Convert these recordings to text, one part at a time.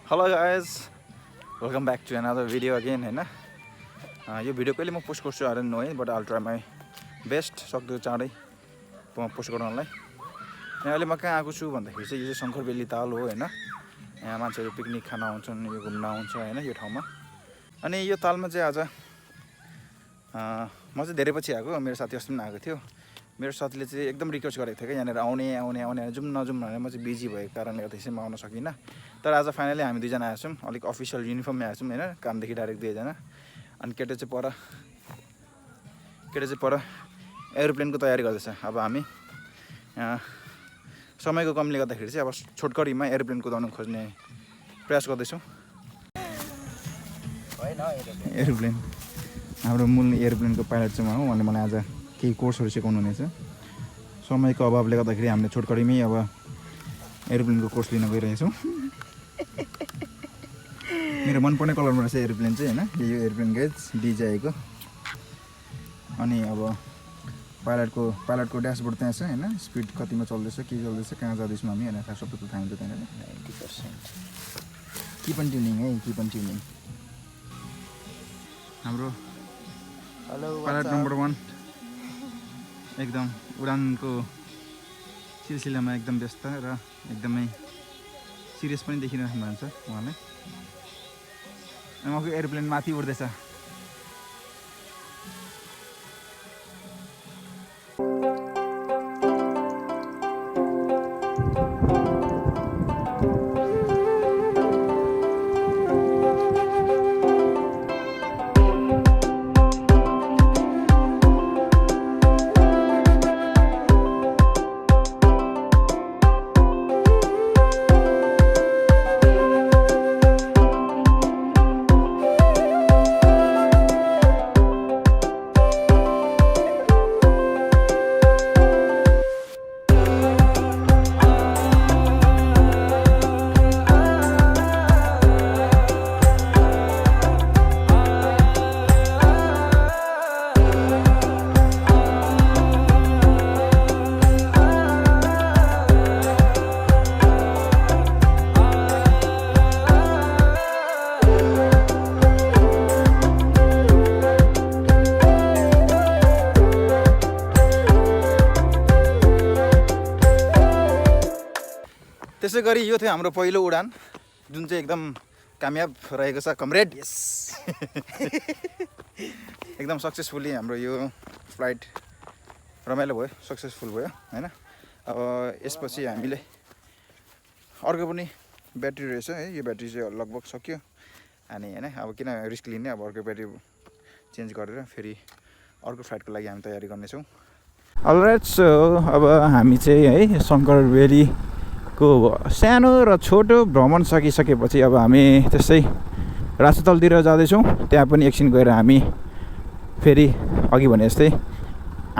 Hello guys, welcome back to another video again हैन यो video कहिले म पोस्ट गर्छु I don't know but I'll try my best सक्दो चाँडै पोस्ट गर्नलाई। यहाँ अहिले म कहाँ आएको छु भन्दाखेरि चाहिँ यो चाहिँ शङ्करबेली ताल हो हैन। यहाँ मान्छेहरु पिकनिक खान आउँछन्, यो घुम्न आउँछ हैन यो ठाउँमा। अनि यो तालमा चाहिँ आज म चाहिँ धेरै पछि आएको, मेरो साथी अस्ति पनि आएको थियो। मेरो साथीले चाहिँ एकदम रिक्वेस्ट गरेको थियो कि यहाँनिर आउने जुम नजुम भनेर म चाहिँ बिजी भएको कारणले गर्दा चाहिँ म आउन सकिनँ। तर आज फाइनली हामी दुईजना आएछौँ, अलिक अफिसियल युनिफर्ममा आएछौँ हैन, कामदेखि डाइरेक्ट दुईजना। अनि केटा चाहिँ पर एरोप्लेनको तयारी गर्दैछ। अब हामी समयको कमले गर्दाखेरि चाहिँ अब छोटकरीमा एरोप्लेन कुदाउन खोज्ने प्रयास गर्दैछौँ। एरोप्लेन हाम्रो मूल एरोप्लेनको पाइलट चाहिँ म हो, उहाँले मलाई आज केही कोर्सहरू सिकाउनु हुनेछ। समयको अभावले गर्दाखेरि हामीले छोटकरीमै अब एरोप्लेनको कोर्स लिन गइरहेछौँ। मेरो मनपर्ने कलरमा रहेछ एरोप्लेन चाहिँ हैन, यो एरोप्लेन गेज डिजाईको। अनि अब पाइलटको ड्यासबोर्ड त्यहाँ छ हैन, स्पिड कतिमा चल्दैछ, के चल्दैछ, कहाँ जाँदैछौँ हामी हैन, सबै थाहा हुन्छ त्यहाँनिर। 90% किप अन ट्युनिङ है, किप अन ट्युनिङ। हाम्रो पाइलट नम्बर 1 एकदम उडानको सिलसिलामा एकदम व्यस्त र एकदमै सिरियस पनि देखिरहनु भएको छ उहाँलाई। उहाँको एरोप्लेन माथि उड्दैछ। त्यसै गरी यो थियो हाम्रो पहिलो उडान, जुन चाहिँ एकदम कामयाब रहेको छ कमरेड। यस एकदम सक्सेसफुली हाम्रो यो फ्लाइट रमाइलो भयो, सक्सेसफुल भयो हैन। अब यसपछि हामीले अर्को पनि ब्याट्री रहेछ है, यो ब्याट्री चाहिँ लगभग सक्यो। अनि हैन अब किन रिस्क लिने, अब अर्को ब्याट्री चेन्ज गरेर फेरि अर्को फ्लाइटको लागि हामी तयारी गर्नेछौँ। अलराइट, सो अब हामी चाहिँ है शङ्करबेली को सानो र छोटो भ्रमण सकिसकेपछि अब हामी त्यसै रासोतलतिर जाँदैछौँ। त्यहाँ पनि एकछिन गएर हामी फेरि अघि भने जस्तै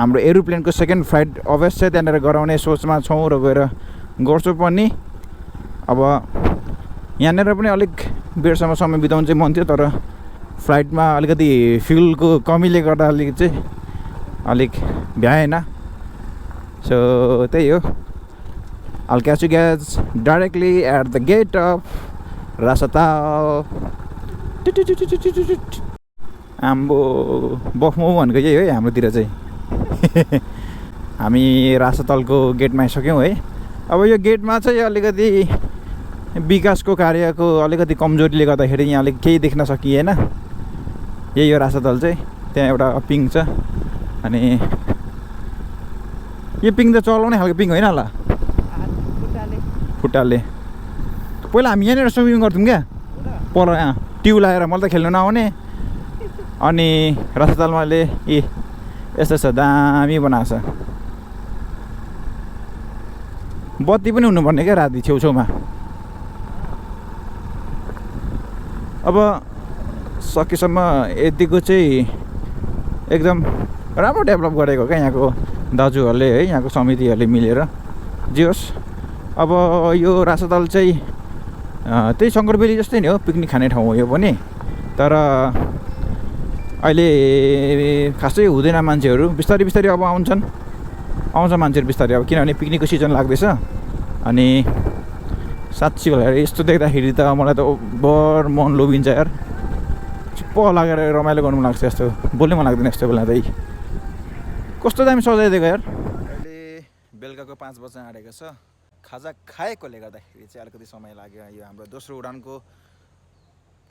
हाम्रो एरोप्लेनको सेकेन्ड फ्लाइट अवश्य त्यहाँनिर गराउने सोचमा छौँ र गएर गर्छौँ पनि। अब यहाँनिर पनि अलिक बेरसम्म समय बिताउनु चाहिँ मन थियो, तर फ्लाइटमा अलिकति फ्युलको कमीले गर्दा अलिक भ्याएन। सो त्यही हो, I'll catch you guys directly at the gate of Rasatal. हाम्रो बफमो भनेको यही है हाम्रोतिर चाहिँ। हामी रासातलको गेटमा आइसक्यौँ है। अब यो गेटमा चाहिँ अलिकति विकासको कार्यको अलिकति कमजोरीले गर्दाखेरि यहाँ अलिक केही देख्न सकिएन। यही हो रासातल चाहिँ। त्यहाँ एउटा पिङ छ, अनि यो पिङ त चलाउने खालको पिङ होइन होला, खुट्टाले। पहिला हामी यहाँनिर स्विमिङ गर्थ्यौँ क्या, पर यहाँ ट्युब लगाएर। मलाई त खेल्नु नआउने, अनि रासातलमा अहिले यस्तो छ, दामी बनाएको छ। बत्ती पनि हुनुपर्ने क्या राति छेउछेउमा। अब सकेसम्म यतिको चाहिँ एकदम राम्रो डेभलप गरेको क्या यहाँको दाजुहरूले है, यहाँको समितिहरूले मिलेर। जे होस्, अब यो रासातल चाहिँ त्यही शङ्करबेली जस्तै नै हो, पिकनिक खाने ठाउँ हो यो पनि। तर अहिले खासै हुँदैन मान्छेहरू, बिस्तारै अब आउँछ मान्छेहरू बिस्तारै, अब किनभने पिकनिकको सिजन लाग्दैछ। अनि साँच्ची होला यार यस्तो देख्दाखेरि त मलाई त बर मन लोभिन्छ यार चुप्प लागेर रमाइलो गर्नु मन लाग्छ यस्तो बोल्नै मन लाग्दैन यस्तो बेला त कस्तो दामी सजाइदिएको यार अहिले बेलुकाको 5 बज्न आँटेको छ खाजा खाएकोले गर्दाखेरि चाहिँ अलिकति समय लाग्यो यो हाम्रो दोस्रो उडानको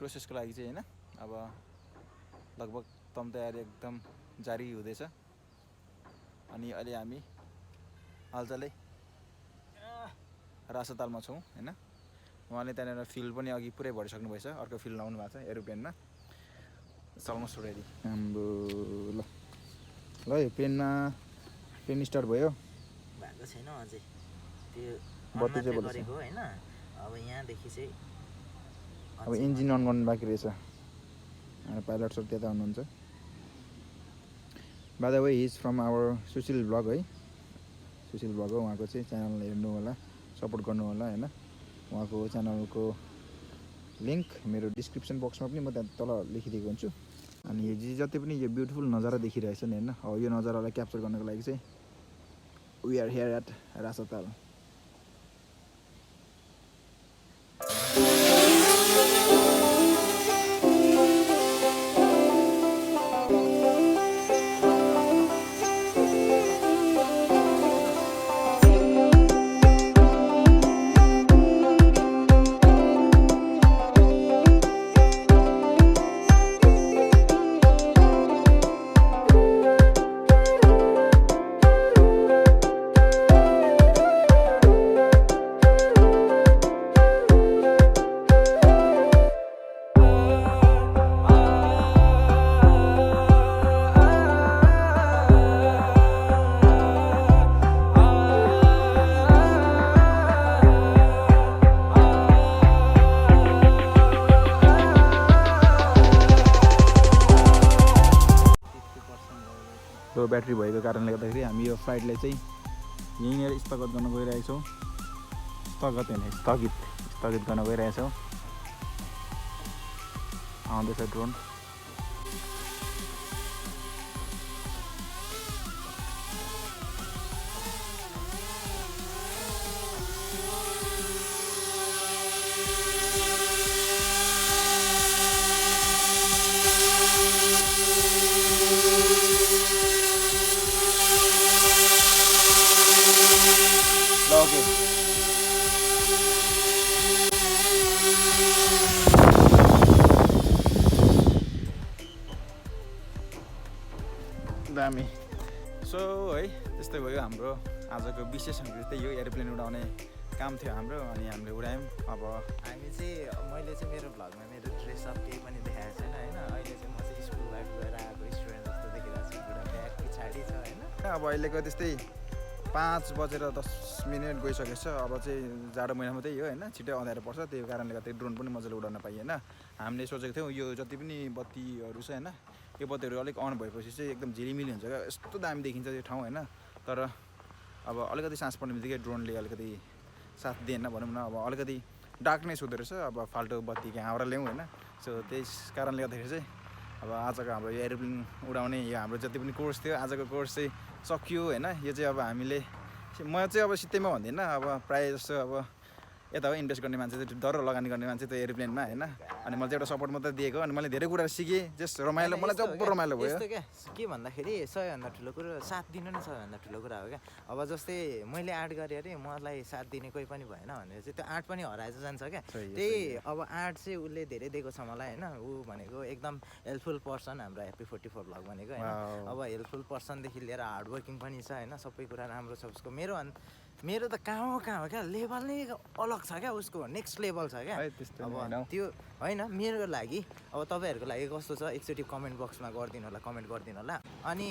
प्रोसेसको लागि चाहिँ होइन अब लगभग तम तयारी एकदम जारी हुँदैछ अनि अहिले हामी हालचालै रासतालमा छौँ होइन उहाँले त्यहाँनिर फिल पनि अघि पुरै भरिसक्नु भएछ अर्को फिल लाउनु भएको छ एरोप्लेनमा अलमोस्ट रेडी हाम्रो ल ल यो पेन स्टार्ट भयो भएको छैन अझै त्यो बत्ती चाहिँ गरेको हैन अब यहाँदेखि चाहिँ अब इन्जिन अन गर्नु बाँकी रहेछ अनि पाइलट्सहरू त्यता हुनुहुन्छ by the way he is from our Sushil blog है सुशील ब्लग हो उहाँको चाहिँ च्यानल हेर्नु होला सपोर्ट गर्नु होला हैन उहाँको च्यानलको लिङ्क मेरो डिस्क्रिप्सन बक्समा पनि म त्यहाँ तल लेखिदिएको हुन्छु अनि यो जति पनि यो ब्युटिफुल नजारा देखिरहेछ नि हैन अब यो नजारालाई क्याप्चर गर्नको लागि चाहिँ वी आर हियर एट रासताल ब्याट्री भएको कारणले गर्दाखेरि हामी यो फ्लाइटलाई चाहिँ यहीँनिर स्थगित गर्न गइरहेको छौँ स्थगित गर्न गइरहेको छौँ आउँदैछ ड्रोन दामी सो है त्यस्तै भयो हाम्रो आजको विशेष त्यही हो एरोप्लेन उडाउने काम थियो हाम्रो अनि हामीले उडायौँ अब हामी चाहिँ मैले चाहिँ मेरो भ्लगमा मेरो ड्रेसअप केही पनि देखाएको छैन होइन अहिले चाहिँ म चाहिँ स्कुल लाइफ गएर आएको स्टुडेन्ट जस्तो देखिरहेको छु बुढा ब्याग पछाडि छ होइन अब अहिलेको त्यस्तै 5:10 गइसकेको छ अब चाहिँ जाडो महिनामा त्यही हो होइन छिट्टै अँध्यारो पर्छ त्यही कारणले गर्दा ड्रोन पनि मजाले उडाउन पाइएन हामीले सोचेको थियौँ यो जति पनि बत्तीहरू छ होइन यो बत्तीहरू अलिक अन भएपछि चाहिँ एकदम झिलिमिली हुन्छ क्या यस्तो दामी देखिन्छ यो ठाउँ होइन तर अब अलिकति सास पर्ने बित्तिकै ड्रोनले अलिकति साथ दिएन भनौँ न अब अलिकति डार्कनेस हुँदो रहेछ अब फाल्टो बत्ती कहाँबाट ल्याउँ होइन सो त्यस कारणले गर्दाखेरि चाहिँ अब आजको हाम्रो यो एरोप्लेन उडाउने यो हाम्रो जति पनि कोर्स थियो आजको कोर्स चाहिँ सकियो होइन यो चाहिँ अब हामीले म चाहिँ अब सित्तैमा भन्दिनँ अब प्रायः जस्तो अब यता हो इन्भेस्ट गर्ने मान्छे चाहिँ डर लगानी गर्ने मान्छे त्यो एरोप्लेनमा होइन अनि मैले चाहिँ एउटा सपोर्ट मात्रै दिएको अनि मैले धेरै कुरा सिकेँ जस्ट रमाइलो मलाई जब्बर रमाइलो भयो यस्तो क्या के भन्दाखेरि सबैभन्दा ठुलो कुरो साथ दिनु नै सबैभन्दा ठुलो कुरा हो क्या अब जस्तै मैले आर्ट गरेँ अरे मलाई साथ दिने कोही पनि भएन भनेर चाहिँ त्यो आर्ट पनि हराएर जान्छ क्या त्यही अब आर्ट चाहिँ उसले धेरै दिएको छ मलाई होइन ऊ भनेको एकदम हेल्पफुल पर्सन हाम्रो ह्याप्पी 44 भ्लग भनेको होइन अब हेल्पफुल पर्सनदेखि लिएर हार्डवर्किङ पनि छ होइन सबै कुरा राम्रो छ उसको मेरो त कहाँ हो क्या लेभल नै अलग छ क्या उसको नेक्स्ट लेभल छ क्या अब त्यो होइन मेरो लागि अब तपाईँहरूको लागि कस्तो छ एकचोटि कमेन्ट बक्समा कमेन्ट गरिदिनु होला अनि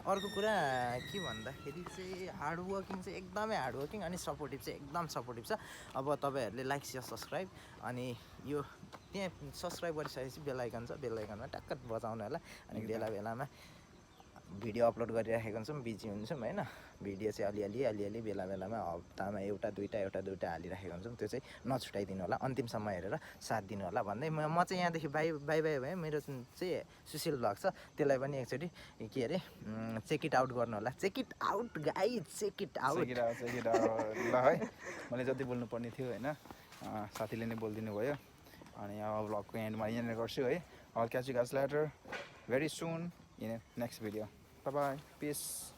अर्को कुरा के भन्दाखेरि चाहिँ हार्डवर्किङ चाहिँ एकदमै हार्डवर्किङ अनि सपोर्टिभ चाहिँ एकदम सपोर्टिभ छ अब तपाईँहरूले लाइक सेयर सब्सक्राइब अनि यो त्यहाँ सब्सक्राइब गरिसकेपछि बेल आइकन छ बेल आइकनमा टक्क बजाउनु होला अनि बेला बेलामा भिडियो अपलोड गरिराखेको हुन्छौँ बिजी हुन्छौँ होइन भिडियो चाहिँ अलिअलि बेला बेलामा हप्तामा एउटा दुइटा हालिराखेको हुन्छौँ त्यो चाहिँ नछुटाइदिनु होला अन्तिमसम्म हेरेर साथ दिनु होला भन्दै म चाहिँ यहाँदेखि बाई भएँ मेरो चाहिँ सुशील भ्लग छ त्यसलाई पनि एकचोटि के अरे चेक इट आउट गर्नु होला check it out guys check it out ल है मैले जति बोल्नु पर्ने थियो होइन साथीले नै बोलिदिनु भयो अनि अब भ्लगको एन्डमा यहाँनिर गर्छु है I'll catch you guys later very soon in next video bye bye peace